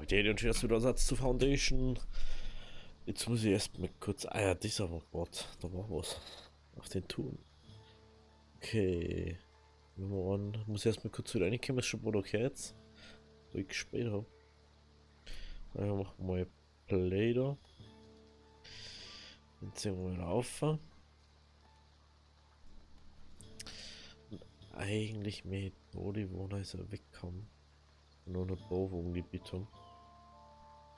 Bakterien und erst wieder Ersatz zu Foundation. Jetzt muss ich erst mal kurz. Ah ja, dieser war Gott. Da war was. Auf den Touren. Okay. Muss ich erst mal kurz wieder reinkommen, ist schon mal okay jetzt. Wo ich gespielt habe. Dann machen wir mal Play da. Dann ziehen wir wieder auf. Und eigentlich mit Body, wo er ist wegkommen. Nur eine Bauwohngebiet haben.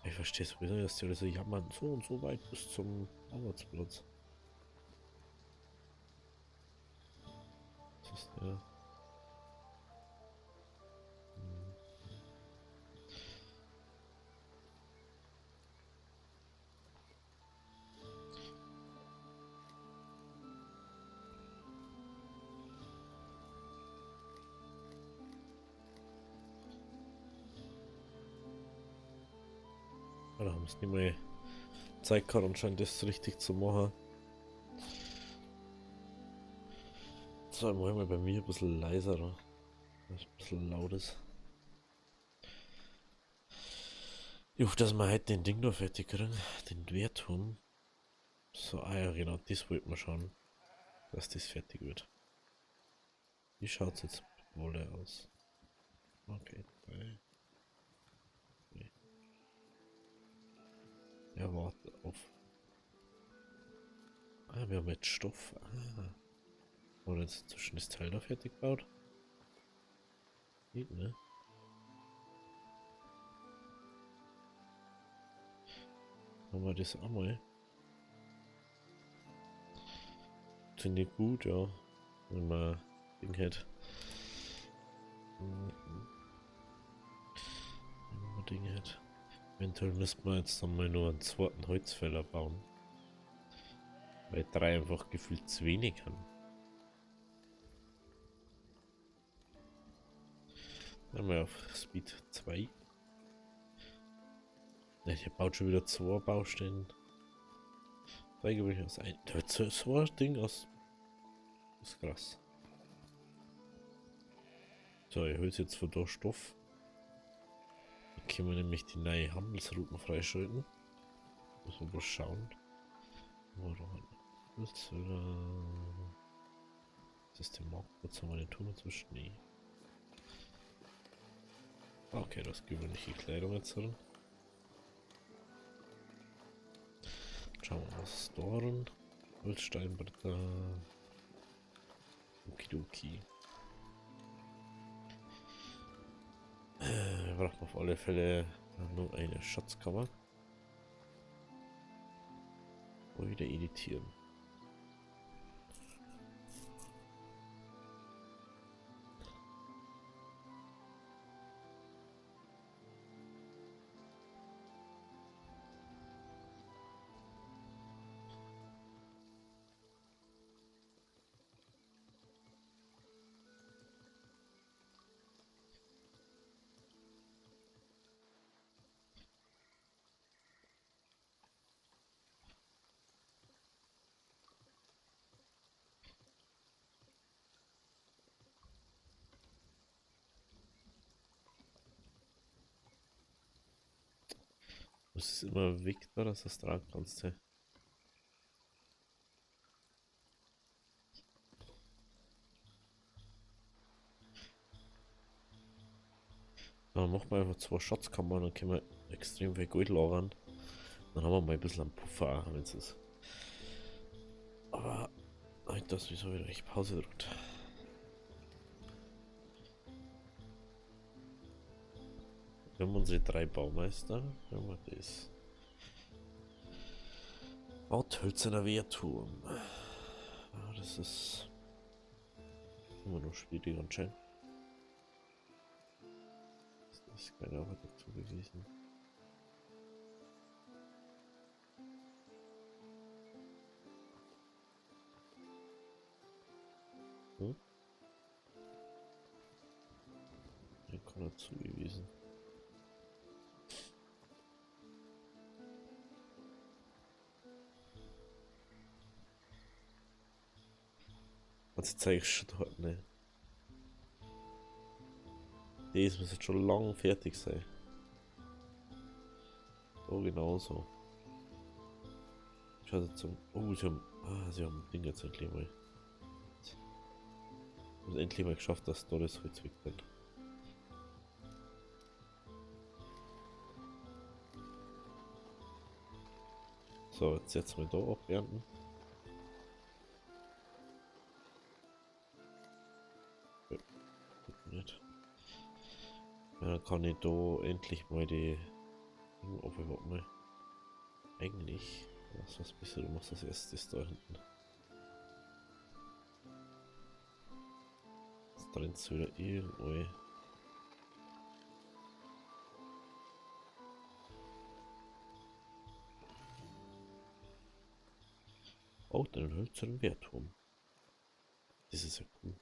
Ich verstehe sowieso nicht, dass die alle so jammern, so und so weit bis zum Arbeitsplatz. Was ist der? Ja, da haben es nicht mehr Zeit gehabt, anscheinend das richtig zu machen. So, mal bei mir ein bisschen leiser, da. Das ist ein bisschen laut ist. Ich hoffe, dass wir heute den Ding noch fertig kriegen, den Wehrturm. So, ah ja, genau, das wollten wir schauen, dass das fertig wird. Wie schaut es jetzt wohl aus? Okay, 3. Ja, warte auf. Ah, wir haben jetzt Stoff. Ah. Oder jetzt zwischen das Teil da fertig gebaut? Geht, ne? Haben wir das einmal? Finde gut, ja. Wenn man Ding hätte. Wenn man Ding hätte. Eventuell müssten wir jetzt nochmal nur einen zweiten Holzfäller bauen. Weil 3 einfach gefühlt zu wenig haben. Dann haben wir auf Speed 2. Ja, der baut schon wieder 2 Baustellen. 2 gewöhnlich aus ein. Der hat so ein Ding aus. Das ist krass. So, ich hole jetzt von da Stoff. Dann können wir nämlich die neue Handelsrouten freischalten. Muss man mal schauen. Woran? Das ist der Marktplatz, haben wir den Tunnel zwischen. Nee. Okay, das gewöhnliche Kleidung jetzt drin. Schauen wir mal, was ist da drin? Holzsteinbretter. Okidoki. Wir brauchen auf alle Fälle nur eine Schatzkammer. Und wieder editieren. Es ist immer wichtiger, dass du es tragen kannst. Hey. Dann machen wir einfach 2 Schatzkammern, dann können wir extrem viel Gold lagern. Dann haben wir mal ein bisschen einen Puffer, wenn es ist. Aber das wieso wieder ich Pause drückt. Wir haben unsere 3 Baumeister. Haben wir das. Hölzerner Wehrturm. Ah, das ist immer noch schwierig anscheinend. Das ist keine Arbeit dazu gewesen. Hm? Der kann dazu gewesen. Jetzt zeige ich schon dort, ne? Das muss jetzt schon lang fertig sein. Oh, genau so. Ich hatte zum. Oh, sie haben. Ah, sie haben Ding jetzt endlich mal. Und endlich mal geschafft, dass da das Holz wegbringt. So, jetzt mal da abernten. Ja, nicht. Ja, dann kann ich da endlich mal die. Oh, warte mal. Eigentlich. Was bist du? Du machst das erstes da hinten. Jetzt trennt es wieder irgendwo. Oh, den hölzernen Wehrturm. Das ist ja cool.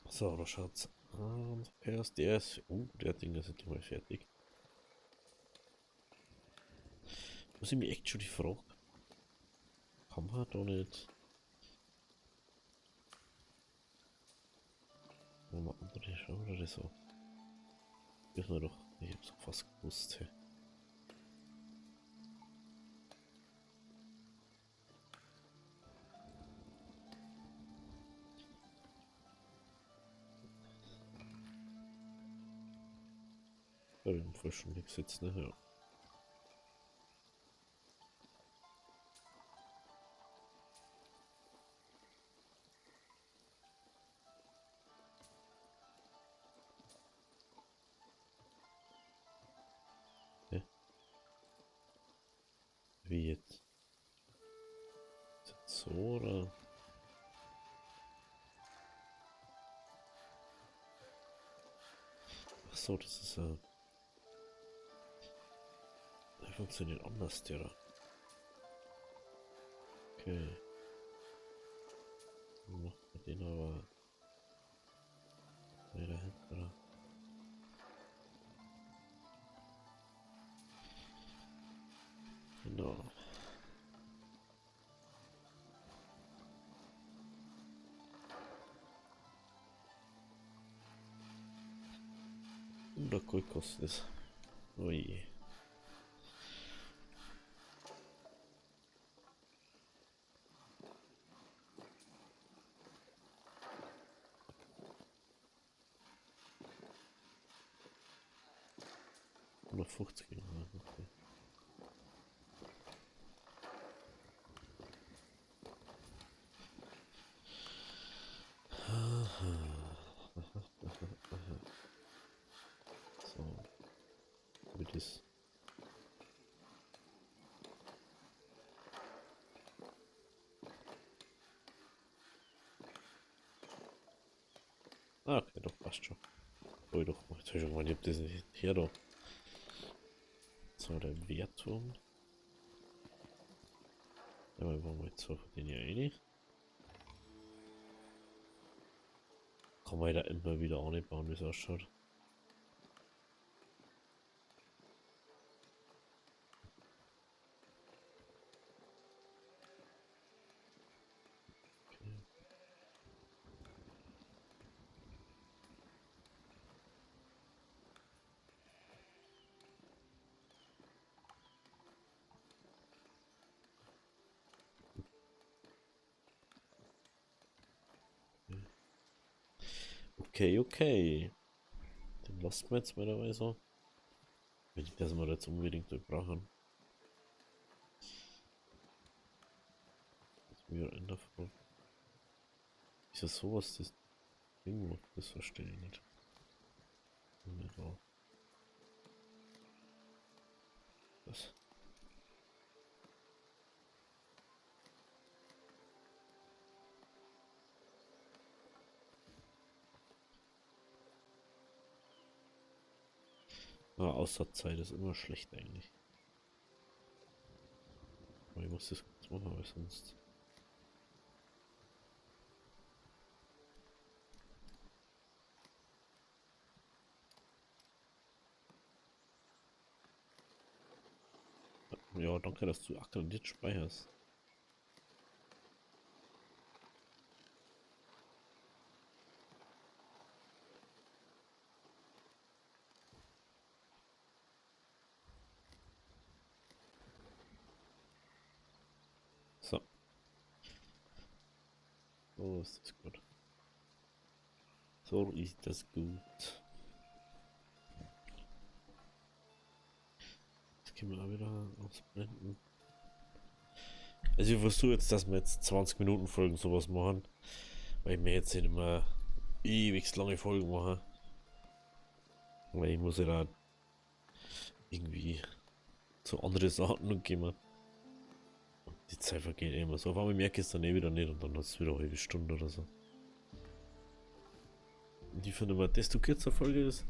So, da schaut's an. Erst der ist. Der Ding ist endlich mal fertig. Muss ich mich echt schon die Frage. Kann man da nicht. Wenn man andere schauen oder so. Wissen wir doch. Ich hab's fast gewusst. Hey. Bei dem Fall schon nichts jetzt, ne? Ja. Hä? Wie jetzt? Ist jetzt so oder? Ach so, das ist ja. Der funktioniert anders, der. Okay. Dann macht man den aber. Ne, da hinten, oder? Genau. Und der Gold kostet es. Ui. Noch 50 Euro. Okay. So, wie das. Ah, okay, doch, passt schon. Oh, doch, Entschuldigung, ich hab das nicht hier da. So, der Wehrturm. Ja, wir wollen jetzt so den hier rein. Kann man da immer wieder anbauen, wie es ausschaut. Okay, okay. Den lassen wir jetzt mal dabei so. Wenn ich das mal jetzt unbedingt brauchen. Das mir in der Frage. Ist das sowas, das Ding macht? Das verstehe ich nicht. Ja, das. Ah, Außerzeit ist immer schlecht eigentlich. Aber ich muss das kurz machen, weil sonst. Ja, danke, dass du aktualisiert speicherst. So ist das gut. So ist das gut. Jetzt können wir auch wieder ausblenden. Also ich versuche jetzt, dass wir jetzt 20 Minuten Folgen sowas machen. Weil ich mir jetzt nicht immer ewig lange Folgen machen. Weil ich muss ja da irgendwie zu anderen Sachen noch gehen. Die Zeit vergeht immer so. Auf einmal merke ich es dann eh wieder nicht und dann ist es wieder eine halbe Stunde oder so. Und ich finde immer, desto kürzer Folge ist,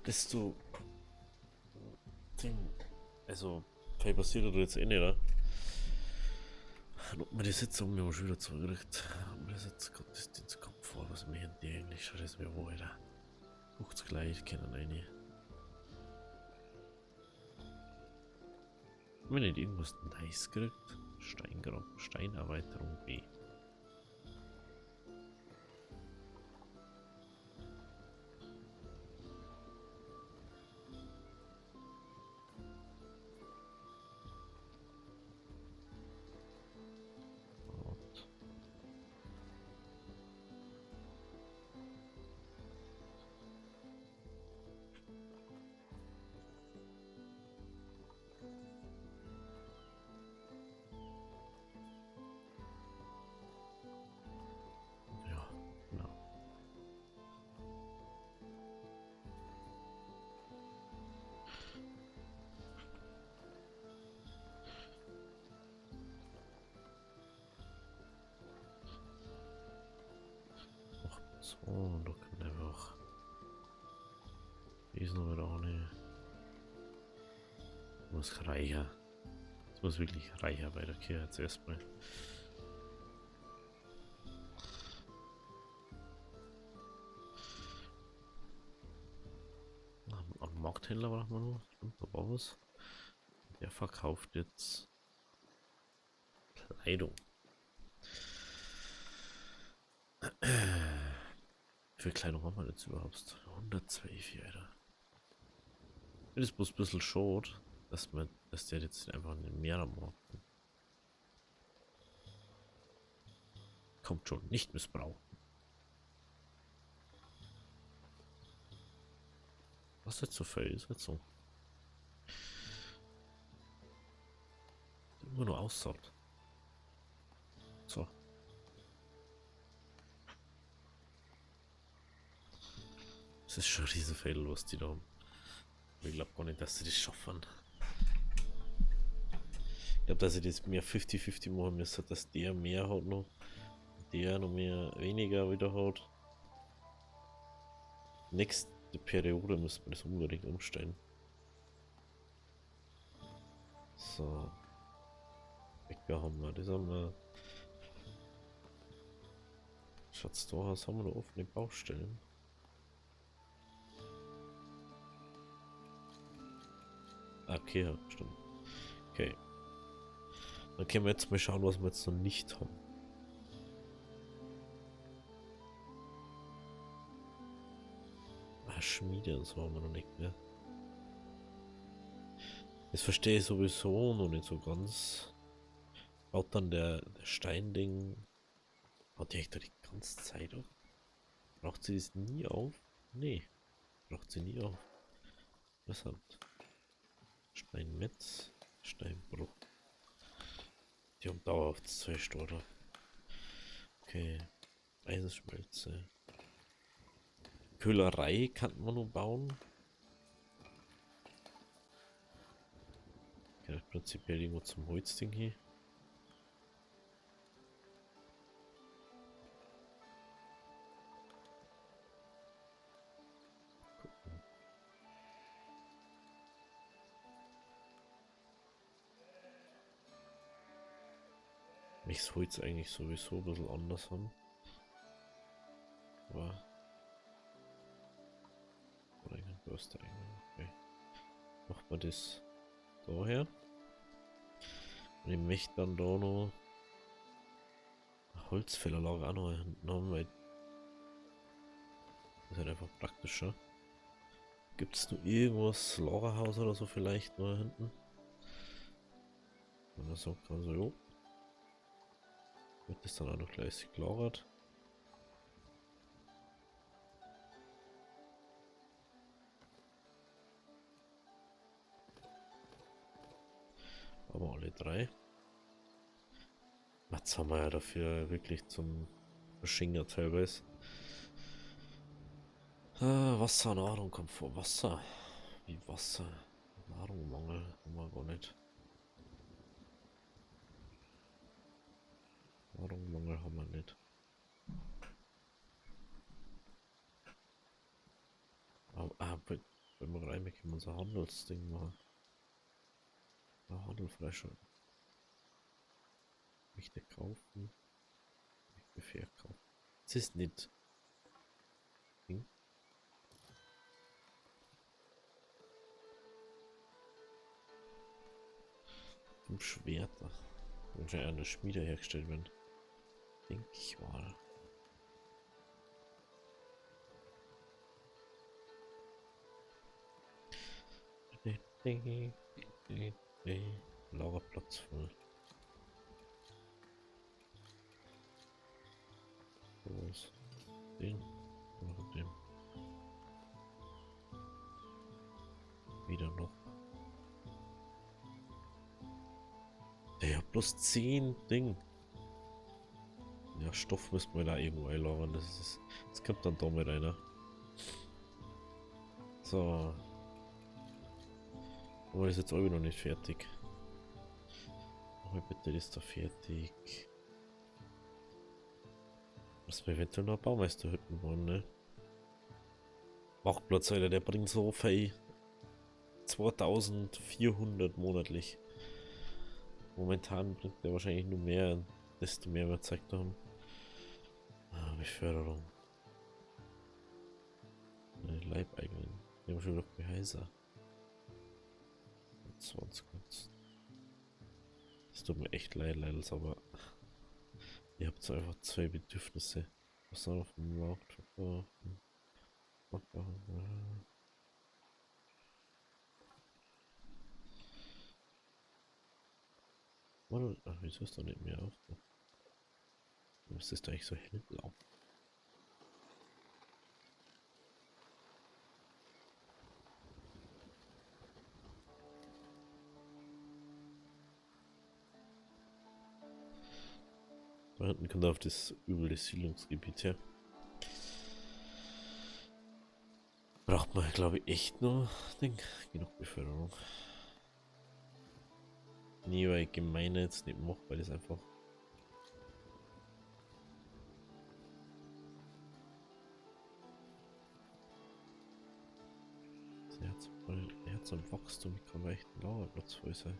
desto. Also, vielleicht passiert das jetzt eh nicht, oder? Ob man die Sitzung mir schon wieder zurückkriegt. Ob man das jetzt Gottesdienst kommt vor, was mir in die Englisch hat, ist mir wohl, Alter. Guckt's gleich, kennen eine. Wenn nicht irgendwas nice kriegt. Steinerweiterung B. Ja, genau. So, da können wir einfach. Ist noch wieder ohne. Muss reicher. Es muss wirklich reicher bei der Kirche jetzt erstmal. Am Markthändler war noch noch. Stimmt, da war was. Der verkauft jetzt Kleidung. Wie viel Kleidung haben wir jetzt überhaupt? 102, Alter. Das ist bloß ein bisschen schade, dass der jetzt einfach nicht mehr macht. Kommt schon, nicht missbrauchen. Was jetzt so viel ist, jetzt so. Immer nur aussaugt. So. Das ist schon ein Riesenfehler, was die da haben. Ich glaube gar nicht, dass sie das schaffen. Ich glaube, dass sie das mehr 50-50 machen müssen, dass der mehr hat noch. Der noch mehr weniger wieder hat. Nächste Periode müssen wir das unbedingt umstellen. So. Bäcker haben wir, das haben wir. Schaut's da aus, haben wir da offene Baustellen. Okay, ja, stimmt. Okay. Dann können wir jetzt mal schauen, was wir jetzt noch nicht haben. Schmiede und so haben wir noch nicht mehr. Das verstehe ich sowieso noch nicht so ganz. Baut dann der Steinding. Baut die echt da die ganze Zeit auf? Braucht sie das nie auf? Nee. Braucht sie nie auf. Interessant. Steinmetz. Steinbruch. Die haben dauerhaft 2 Stunden. Okay. Eisenschmelze. Köhlerei kann man nur bauen. Ja, prinzipiell irgendwo zum Holzding hier. Gucken. Ich soll es eigentlich sowieso ein bisschen anders haben. Aber. Oder einen Bürste eigentlich. Okay. Macht man das daher. Und ich möchte dann da noch Holzfällerlager auch noch hinten haben, weil das ist halt einfach praktischer. Gibt es noch irgendwas, Lagerhaus oder so vielleicht noch hinten? Wenn man sagt, also jo. Wird das dann auch noch gleich gelagert. alle 3. Was haben wir ja dafür wirklich zum Verschinger teilweise. Wasser, Nahrung kommt vor Wasser. Wie Wasser? Nahrungsmangel haben wir gar nicht. Nahrungsmangel haben wir nicht. Wenn wir rein, können wir unser Handelsding machen. Handel freischalten. Möchte kaufen. Möchte verkaufen. Das ist nicht. Ding. Vom Schwerter. Wahrscheinlich an der Schmiede hergestellt werden. Denke ich mal. Lagerplatz voll. Was? Den? Oder den? Wieder noch. Ja, plus 10 Ding. Ja, Stoff müssen wir da irgendwo einlagern. Das kommt dann da mit einer. So. Aber ist jetzt auch noch nicht fertig. Aber bitte ist da fertig. Was wir eventuell noch Baumeisterhütten wollen, ne? Marktplatz, Alter, der bringt so viel. 2400 monatlich. Momentan bringt der wahrscheinlich nur mehr, desto mehr wir gezeigt haben. Beförderung. Leibeigenen. Die haben schon wieder Geheiser. 20 Kunst. Es tut mir echt leid, Leidels, aber ihr habt so einfach 2 Bedürfnisse. Was soll auf dem Markt verkaufen? Ach, wieso ist da nicht mehr auf? Was ist da eigentlich so hellblau? Da hinten kommt auf das üble Siedlungsgebiet her. Braucht man, glaube ich, echt nur genug Beförderung. Nee, weil ich gemeine jetzt nicht mache, weil das einfach. Herz und Wachstum kann echt ein Lagerplatz voll sein.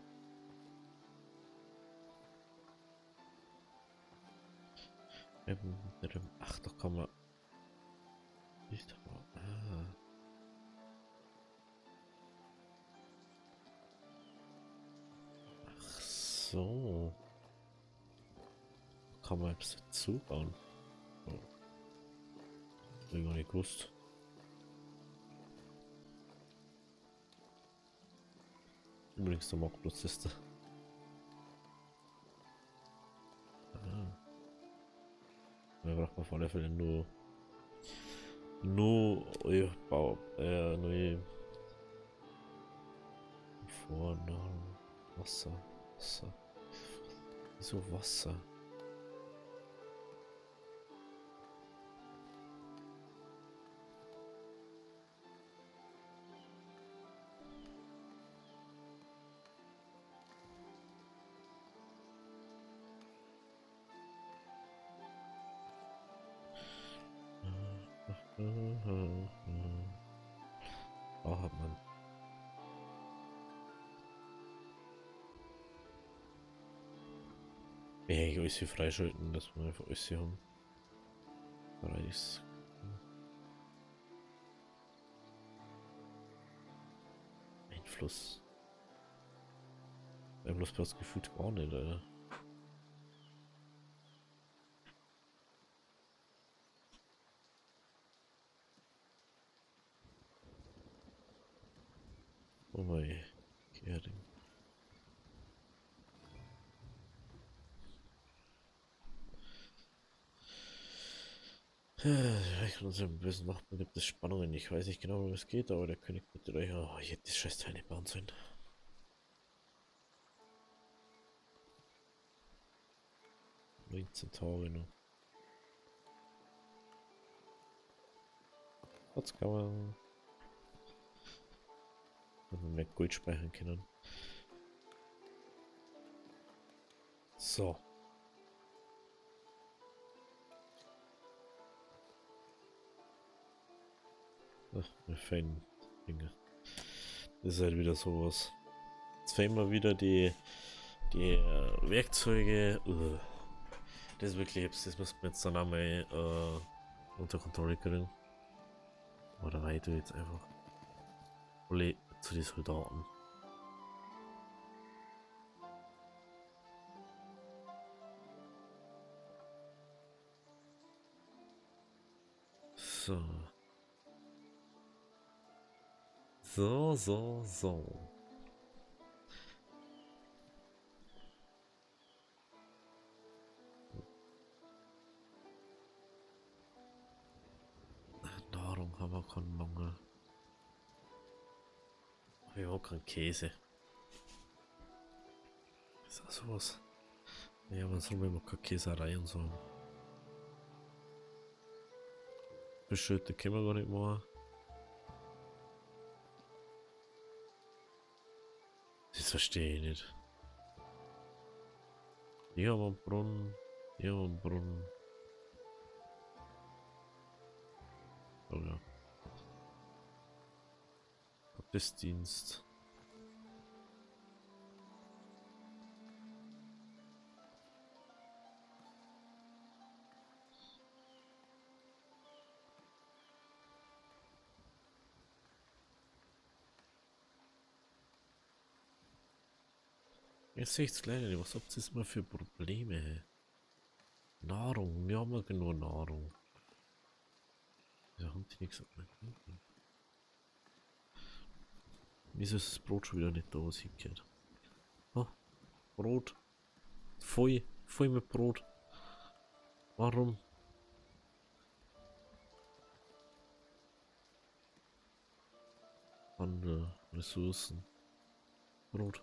Ach, da kann man. Nicht. Ach so. Kann man etwas dazu bauen. Oh. Hab ich gar nicht gewusst. Übrigens der Marktplatz ist da. Da braucht man auf alle Fälle nur neue Vornamen. Wasser. Wieso Wasser? Oh, hat man. Ja, ich alles hier freischalten, dass wir einfach alles hier haben. Preis. Einfluss. Einfluss passt gefühlt gar nicht, Alter. Oh mein Gehring. Ich kann uns ein bisschen machen, gibt es Spannungen. Ich weiß nicht genau, wie es geht, aber der König bitte euch. Oh, ich hätte das scheiß Teil nicht bauen sollen. 19 Tage noch. Jetzt kann man mehr Gold speichern können. So. Ach, mir feinen Dinge. Das ist halt wieder sowas. Jetzt fehlen mir wieder die Werkzeuge. Das ist wirklich, das müssen wir jetzt dann einmal unter Kontrolle kriegen. Oder reite jetzt einfach alle zu den Soldaten. So. So. Nahrung haben wir keinen Mangel. Wir haben auch keinen Käse. Ist das sowas? Ja, man soll immer keine Käserei und so. Beschütte können wir gar nicht machen. Das verstehe ich nicht. Hier haben wir einen Brunnen. Hier haben wir einen Brunnen. Oh ja. Gottesdienst. Jetzt sehe ich es gleich nicht. Was habt ihr mal für Probleme? Nahrung. Wir haben ja genug Nahrung. Wir haben die nichts. Wieso ist das Brot schon wieder nicht da, was hingehört? Oh, Brot. Voll mit Brot. Warum? Handel, Ressourcen. Brot.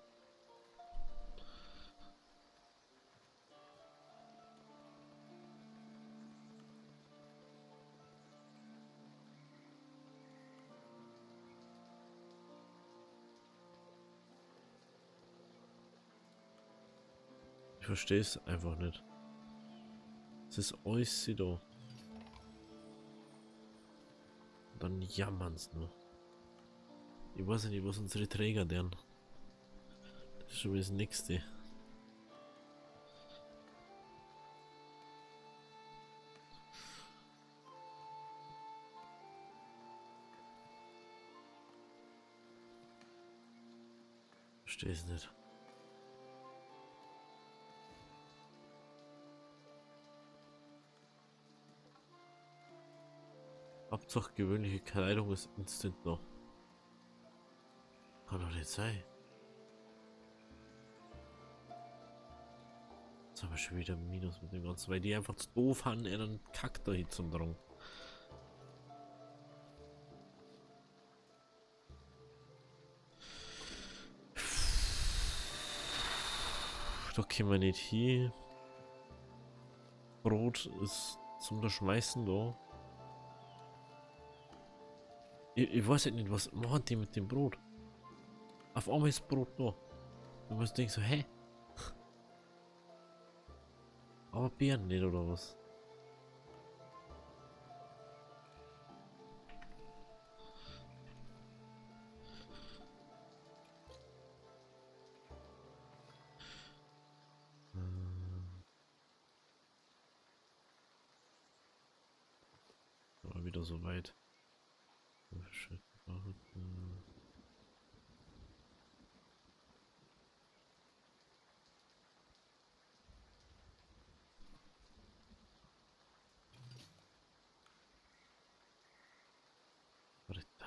Ich verstehe es einfach nicht. Es ist alles da. Dann jammern es nur. Ich weiß nicht, was unsere Träger deren. Das ist schon das nächste. Verstehe es nicht. Hauptsache gewöhnliche Kleidung ist instant noch. Kann doch nicht sein. Jetzt haben wir schon wieder Minus mit dem Ganzen, weil die einfach zu doof haben, dann kackt da hin zum Drang. Da können wir nicht hier. Brot ist zum Schmeißen da. Ich weiß nicht, was machen die mit dem Brot? Auf einmal ist Brot da. Du musst denken so, hä? Aber Beeren nicht, oder was? Aber wieder so weit. Ritter.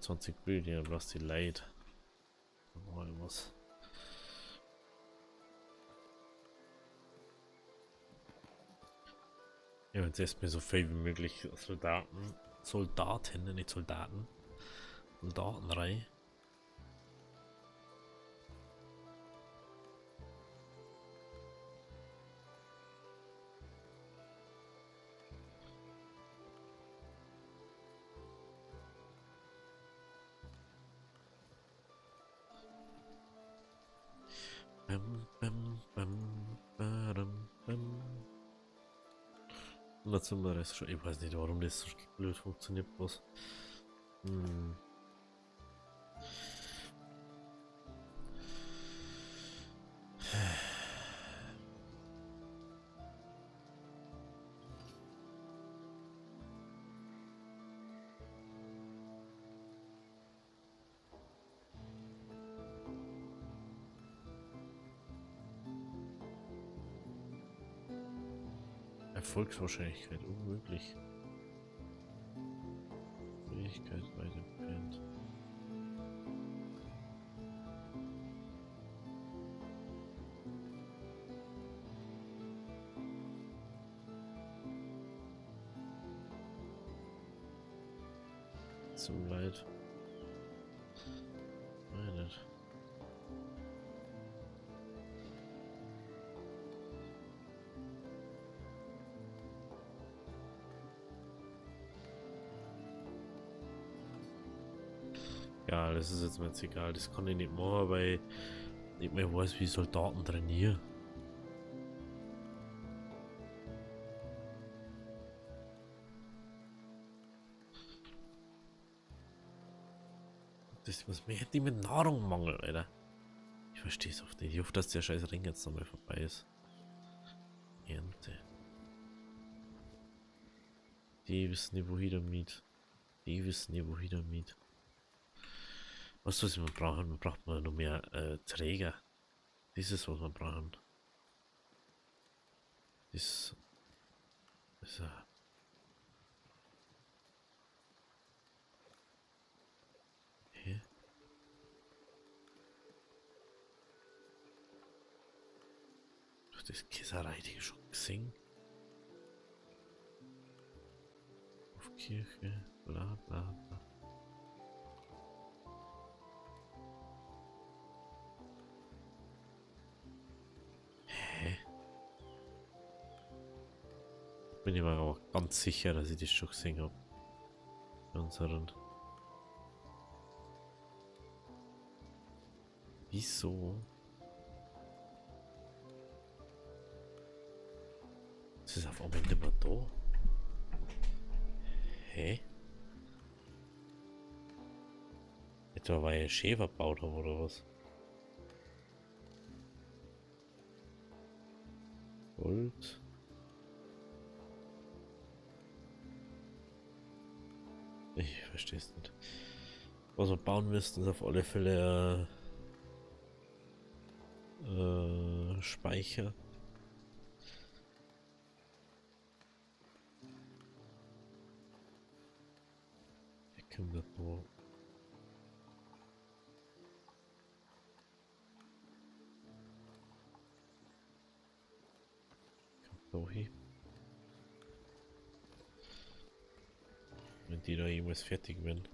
20 Billion, was die Leid. Was. Ja, und jetzt mir so viel wie möglich Soldaten, nicht Soldaten, Soldaten rein. Badum, bam. Und jetzt sind wir das schon. Ich weiß nicht, warum das so blöd funktioniert, bloß. Hm. Erfolgswahrscheinlichkeit unmöglich. Fähigkeit weit entfernt. Zum Leid. Nein, nicht. Ja, das ist jetzt mir jetzt egal. Das kann ich nicht machen, weil ich nicht mehr weiß, wie Soldaten trainieren. Das was mir hätte ich mit Nahrung Alter. Ich verstehe es oft nicht. Ich hoffe, dass der scheiß Ring jetzt nochmal vorbei ist. Ernte. Die wissen nicht, wohin damit. Die wissen nicht, wohin damit. Was wir brauchen? Wir brauchen noch mehr Träger. Das ist, was wir brauchen. Das ist hä? Doch das Käserei, die schon gesehen. Auf Kirche, bla bla bla. Hä? Bin ich mir aber ganz sicher, dass ich das schon gesehen habe. Unseren. Wieso? Das ist auf einmal nicht mehr da. Hä? Etwa weil ich Schäfer gebaut habe oder was? Gold. Ich verstehe es nicht. Was wir bauen müssten, ist auf alle Fälle Speicher. Hier können wir nur so hin. Wenn die da jemals fertig werden,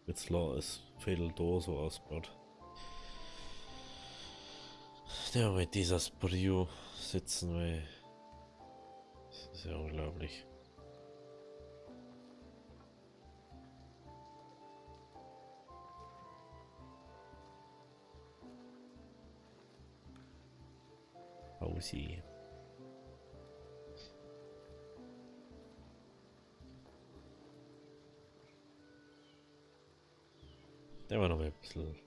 wird's la ist Viertel da so ausgebaut. Der mit dieser Brio sitzen, weil das ist ja unglaublich. Pausi. Der war noch mal ein bisschen.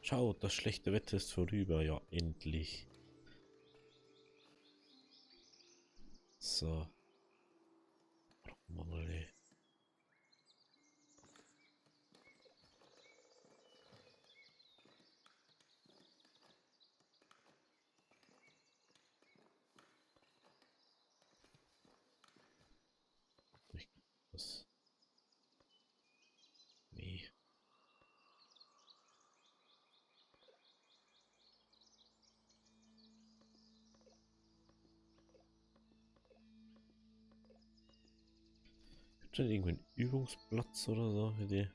Schaut, das schlechte Wetter ist vorüber. Ja, endlich. So. Mal, ey. Was? Nee. Schon irgendwie ein Übungsplatz oder so für die?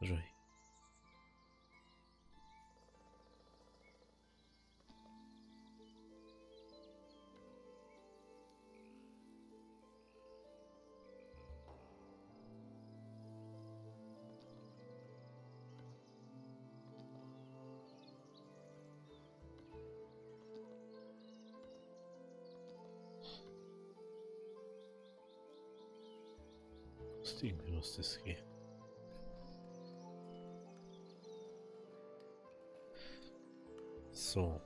Also, ist irgendwie was das geht. So.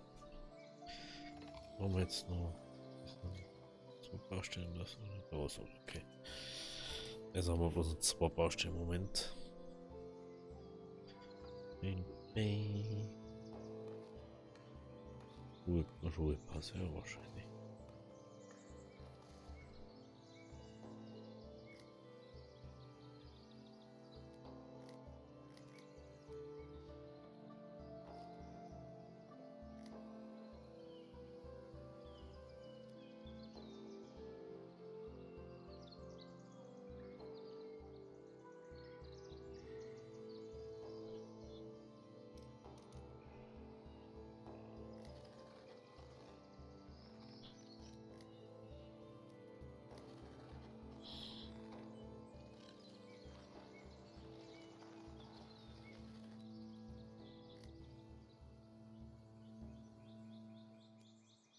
Wollen wir jetzt noch zwei Baustellen lassen? Oh, so, okay. Jetzt haben wir bloß zwei Baustellen im Moment. Ruhepass, ja, wahrscheinlich.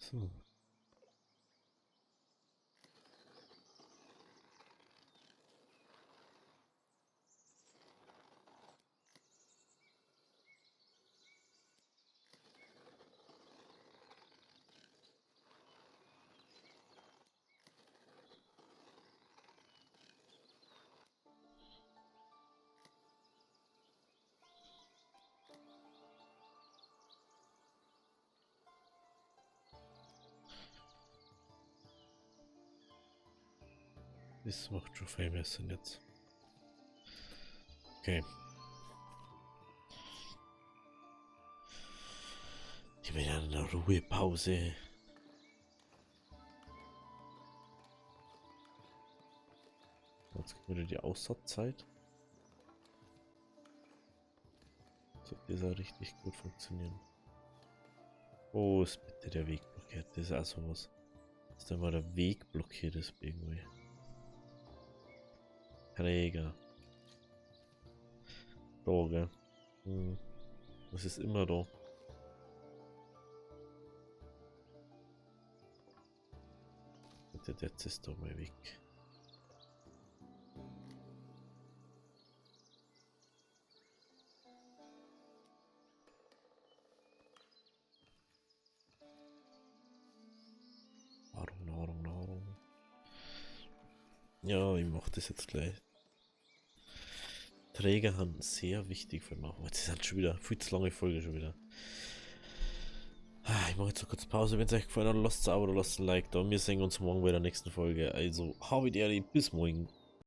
So. Das macht schon viel mehr Sinn jetzt. Okay. Ich bin ja in einer Ruhepause. Jetzt gibt wieder die Aussatzzeit. Sollte das auch richtig gut funktionieren. Wo ist bitte der Weg blockiert? Das ist auch sowas. Dass da mal der Weg blockiert ist irgendwie. Träger. Da, gell? Das ist immer da. Bitte, jetzt ist da mal weg. Nahrung. Ja, ich mache das jetzt gleich. Träger haben sehr wichtig für mich. Jetzt ist halt schon wieder viel zu lange Folge schon wieder. Ich mache jetzt so kurz Pause. Wenn es euch gefallen hat, lasst ein Abo oder lasst ein Like da. Wir sehen uns morgen bei der nächsten Folge. Also, hau mit Ehre, bis morgen.